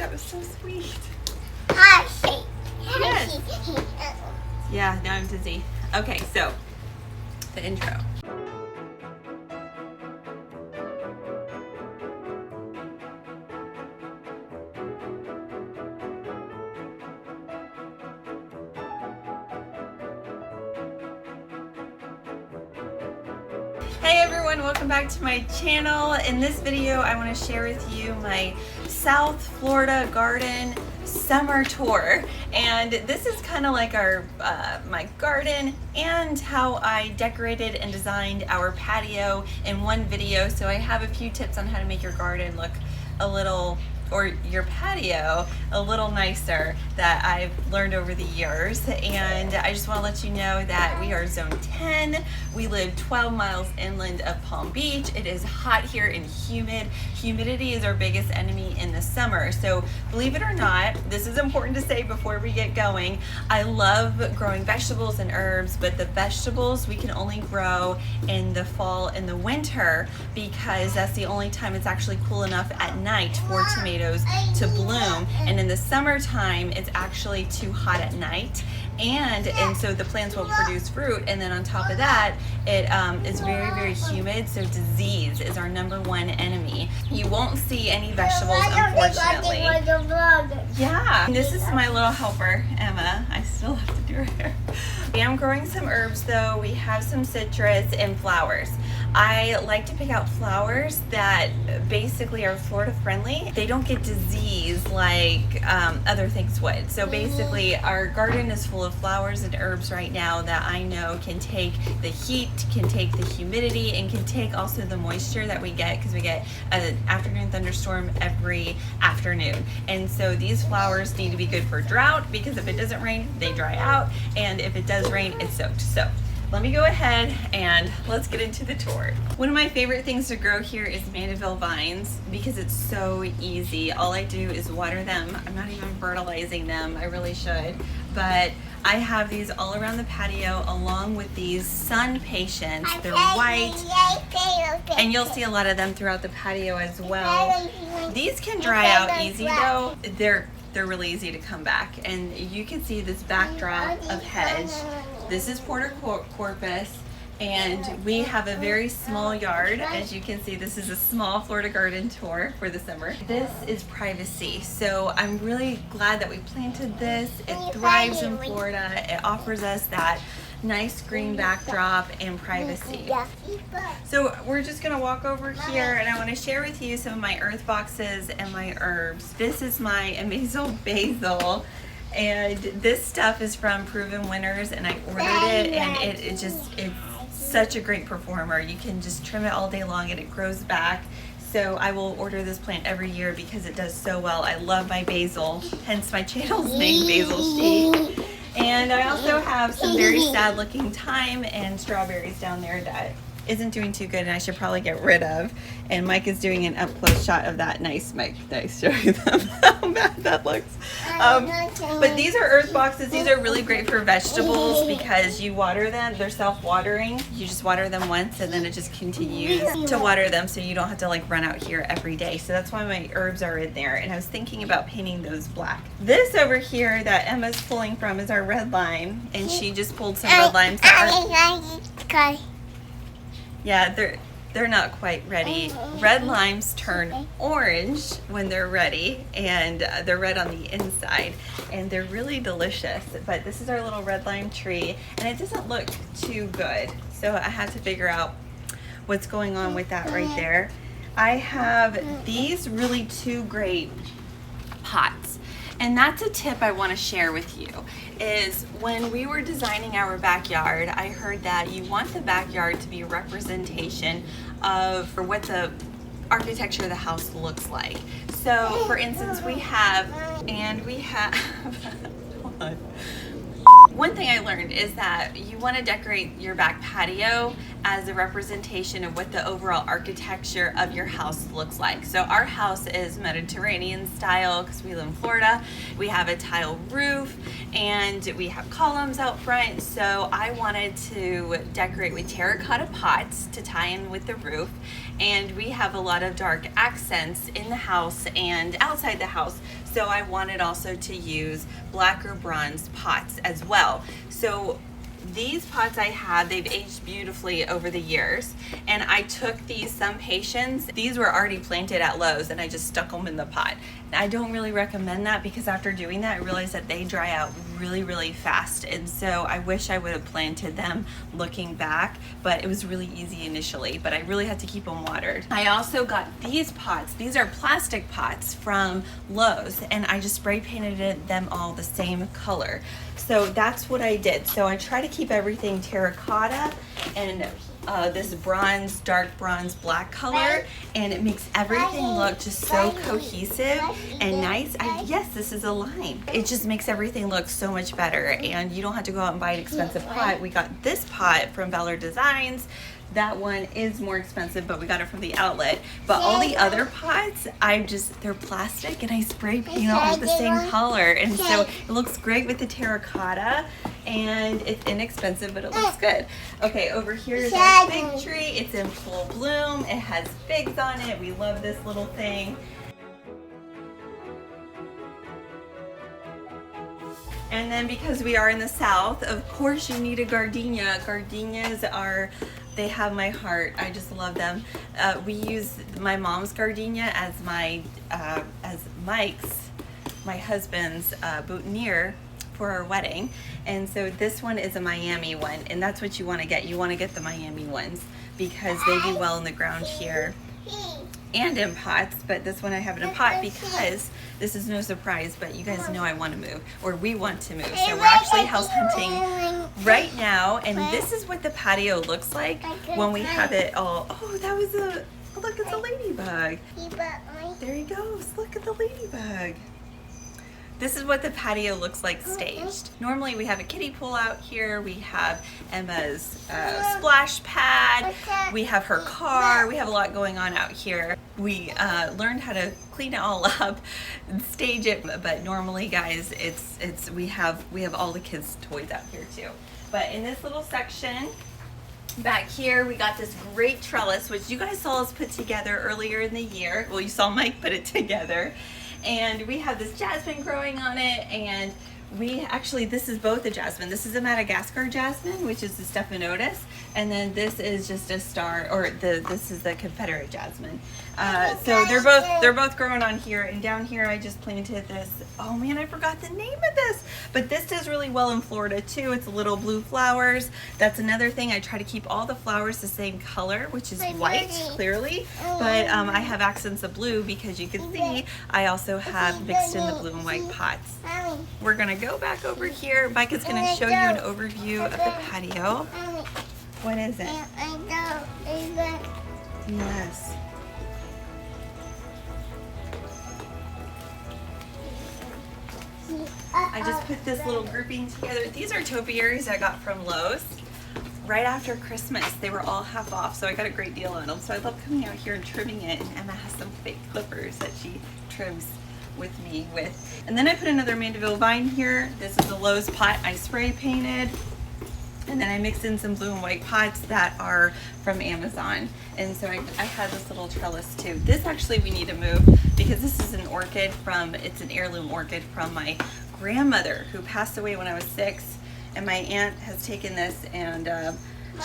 That was so sweet. Hershey. Yes. Yeah, now I'm dizzy. Okay, so the intro. Hey everyone, welcome back to my channel. In this video, I want to share with you my South Florida garden summer tour. And this is kind of like our my garden and how I decorated and designed our patio in one video. So I have a few tips on how to make your garden look a little, or your patio a little nicer that I've learned over the years. And I just want to let you know that we are zone 10. We live 12 miles inland of Palm Beach. It is hot here and humid. Humidity is our biggest enemy in the summer. So believe it or not, this is important to say before we get going. I love growing vegetables and herbs, but the vegetables we can only grow in the fall and the winter because that's the only time it's actually cool enough at night for tomatoes to bloom. And in the summertime, it's actually too hot at night. And so the plants won't produce fruit. And then on top of that, it is very, very humid. So disease is our number-one enemy. You won't see any vegetables, unfortunately. Yeah. And this is my little helper, Emma. I still have to do her hair. I am growing some herbs though. We have some citrus and flowers. I like to pick out flowers that basically are Florida friendly. They don't get disease like other things would. So basically our garden is full of flowers and herbs right now that I know can take the heat, can take the humidity, and can take also the moisture that we get because we get an afternoon thunderstorm every afternoon. And so these flowers need to be good for drought because if it doesn't rain, they dry out. And if it does rain, it's soaked. So let me go ahead and let's get into the tour. One of my favorite things to grow here is Mandeville vines because it's so easy. All I do is water them. I'm not even fertilizing them. I really should. But I have these all around the patio along with these sun patience. They're white and you'll see a lot of them throughout the patio as well. These can dry out easy though. They're really easy to come back. And you can see this backdrop of hedge. This is Porter-Corpus, and we have a very small yard. As you can see, this is a small Florida garden tour for the summer. This is privacy, so I'm really glad that we planted this. It thrives in Florida. It offers us that nice green backdrop and privacy. So we're just gonna walk over here and I wanna share with you some of my earth boxes and my herbs. This is my Amazel basil. And this stuff is from Proven Winners and I ordered it and it's such a great performer. You can just trim it all day long and it grows back. So I will order this plant every year because it does so well. I love my basil, hence my channel's name, Basil Chic. And I also have some very sad looking thyme and strawberries down there that isn't doing too good and I should probably get rid of. And Mike is doing an up close shot of that. Nice, Mike. Nice. Show you them how bad that looks. But these are earth boxes. These are really great for vegetables because you water them. They're self-watering. You just water them once and then it just continues to water them so you don't have to like run out here every day. So that's why my herbs are in there. And I was thinking about painting those black. This over here that Emma's pulling from is our red lime. And she just pulled some red limes that are... Yeah, they're not quite ready. Red limes turn orange when they're ready, and they're red on the inside, and they're really delicious. But this is our little red lime tree, and it doesn't look too good. So I had to figure out what's going on with that right there. I have these really two great pots. And that's a tip I want to share with you, is when we were designing our backyard, I heard that you want the backyard to be a representation of what the architecture of the house looks like. So for instance, we have, hold on. One thing I learned is that you want to decorate your back patio as a representation of what the overall architecture of your house looks like. So our house is Mediterranean style because we live in Florida. We have a tile roof and we have columns out front. So I wanted to decorate with terracotta pots to tie in with the roof. and we have a lot of dark accents in the house and outside the house. So I wanted also to use black or bronze pots as well. So these pots I have, they've aged beautifully over the years, and I took these Patience. These were already planted at Lowe's, and I just stuck them in the pot. I don't really recommend that because after doing that, I realized that they dry out really fast, and so I wish I would have planted them looking back, but it was really easy initially, but I really had to keep them watered. I also got these pots. These are plastic pots from Lowe's, and I just spray painted them all the same color. So that's what I did. So I try to keep everything terracotta and this bronze, dark bronze black color, and it makes everything look just so cohesive and nice. Yes, this is a line. It just makes everything look so much better, and you don't have to go out and buy an expensive pot. We got this pot from Valor Designs. That one is more expensive, but we got it from the outlet. But all the other pots, they're plastic, and I spray paint them all the same color. And so it looks great with the terracotta, and it's inexpensive, but it looks good. Okay, over here is our fig tree. It's in full bloom. It has figs on it. We love this little thing. And then because we are in the South, of course you need a gardenia. Gardenias they have my heart. I just love them. We use my mom's gardenia as Mike's, my husband's boutonniere for our wedding. And so this one is a Miami one, and that's what you want to get. You want to get the Miami ones because they do well in the ground here and in pots, but this one I have in a pot because this is no surprise, but you guys know I want to move, or we want to move. So we're actually house hunting right now, and this is what the patio looks like when we have it all. Oh, that was look, it's a ladybug. There he goes. Look at the ladybug. This is what the patio looks like staged. Normally we have a kiddie pool out here. We have Emma's splash pad. We have her car. We have a lot going on out here. We learned how to clean it all up and stage it, but normally, guys, we have all the kids' toys out here too. But in this little section back here, we got this great trellis, which you guys saw us put together earlier in the year. Well, you saw Mike put it together. And we have this jasmine growing on it, and this is both a jasmine. This is a Madagascar jasmine, which is the Stephanotis, and then this is just a star, or this is the Confederate jasmine. So they're both growing on here, and down here I just planted this. Oh man, I forgot the name of this, but this does really well in Florida too. It's little blue flowers. That's another thing. I try to keep all the flowers the same color, which is white clearly, but I have accents of blue because you can see I also have mixed in the blue and white pots. We're gonna go back over here. Mike is gonna show you an overview of the patio. What is it? Yes. I just put this little grouping together. These are topiaries I got from Lowe's right after Christmas. They were all half off, so I got a great deal on them. So I love coming out here and trimming it, and Emma has some fake clippers that she trims with me with. And then I put another Mandeville vine here. This is a Lowe's pot I spray painted. And then I mixed in some blue and white pots that are from Amazon. And so I had this little trellis too. This actually we need to move because this is an orchid it's an heirloom orchid from my grandmother who passed away when I was 6. And my aunt has taken this and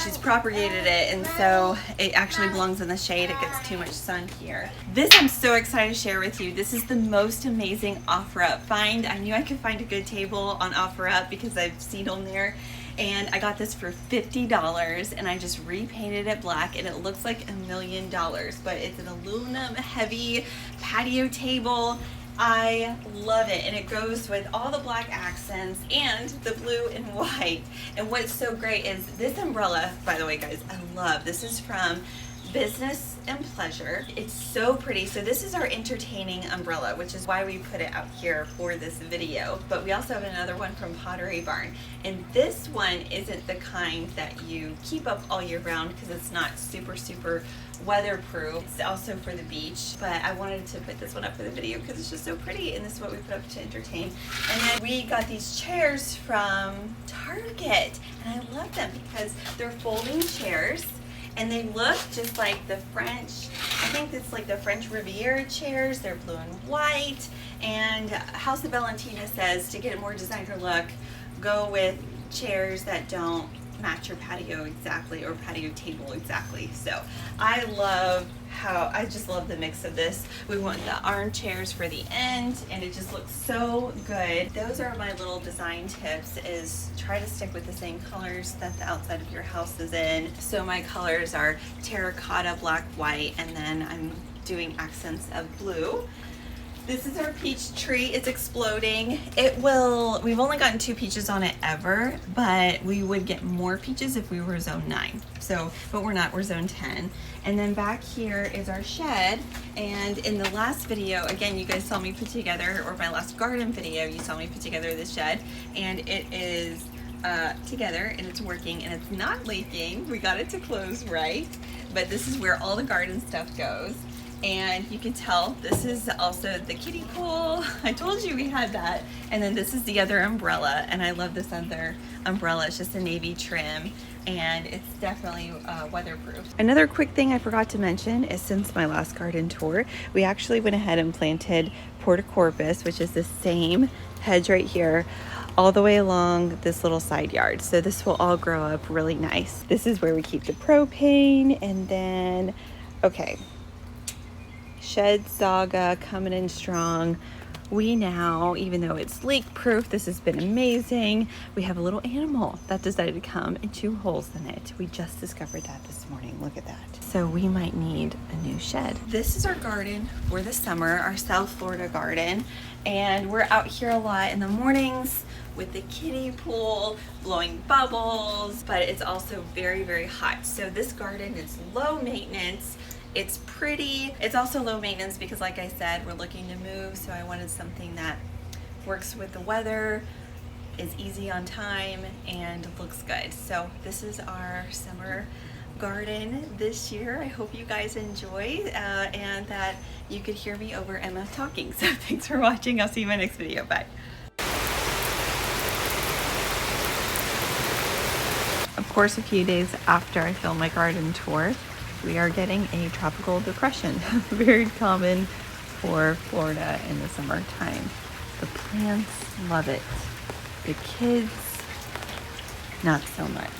she's propagated it, and so it actually belongs in the shade. It gets too much sun here. This I'm so excited to share with you. This is the most amazing OfferUp find. I knew I could find a good table on OfferUp because I've seen them there. And I got this for $50, and I just repainted it black, and it looks like $1 million, but it's an aluminum heavy patio table. I love it, and it goes with all the black accents and the blue and white. And what's so great is this umbrella, by the way, guys, I love. This is from Business and Pleasure. It's so pretty. So this is our entertaining umbrella, which is why we put it out here for this video. But we also have another one from Pottery Barn, and this one isn't the kind that you keep up all year round because it's not super weatherproof. It's also for the beach, but I wanted to put this one up for the video because it's just so pretty, and this is what we put up to entertain. And then we got these chairs from Target, and I love them because they're folding chairs. and they look just like the French, I think it's like the French Riviera chairs. They're blue and white, and House of Valentina says to get a more designer look, go with chairs that don't match your patio exactly, or patio table exactly. So I just love the mix of this. We want the armchairs for the end, and it just looks so good. Those are my little design tips, is try to stick with the same colors that the outside of your house is in. So my colors are terracotta, black, white, and then I'm doing accents of blue. This is our peach tree. It's exploding. We've only gotten 2 peaches on it ever, but we would get more peaches if we were zone 9. So, but we're not, we're zone 10. And then back here is our shed. And in the last video, again, you guys saw me put together, or my last garden video, you saw me put together this shed, and it is together, and it's working, and it's not leaking. We got it to close right, but this is where all the garden stuff goes. And you can tell this is also the kiddie pool. I told you we had that. And then this is the other umbrella, and I love this other umbrella. It's just a navy trim, and it's definitely weatherproof. Another quick thing I forgot to mention is, since my last garden tour, we actually went ahead and planted portocorpus, which is the same hedge right here, all the way along this little side yard. So this will all grow up really nice. This is where we keep the propane. And then, okay, Shed Saga coming in strong. We now, even though it's leak proof, this has been amazing. We have a little animal that decided to come and chew holes in it. We just discovered that this morning. Look at that. So we might need a new shed. This is our garden for the summer, our South Florida garden. And we're out here a lot in the mornings with the kiddie pool, blowing bubbles, but it's also very, very hot. So this garden is low maintenance. It's pretty. It's also low maintenance because, like I said, we're looking to move, so I wanted something that works with the weather, is easy on time, and looks good. So this is our summer garden this year. I hope you guys enjoy, and that you could hear me over Emma talking. So thanks for watching. I'll see you in my next video. Bye. Of course, a few days after I filmed my garden tour, we are getting a tropical depression, very common for Florida in the summertime. The plants love it. The kids, not so much.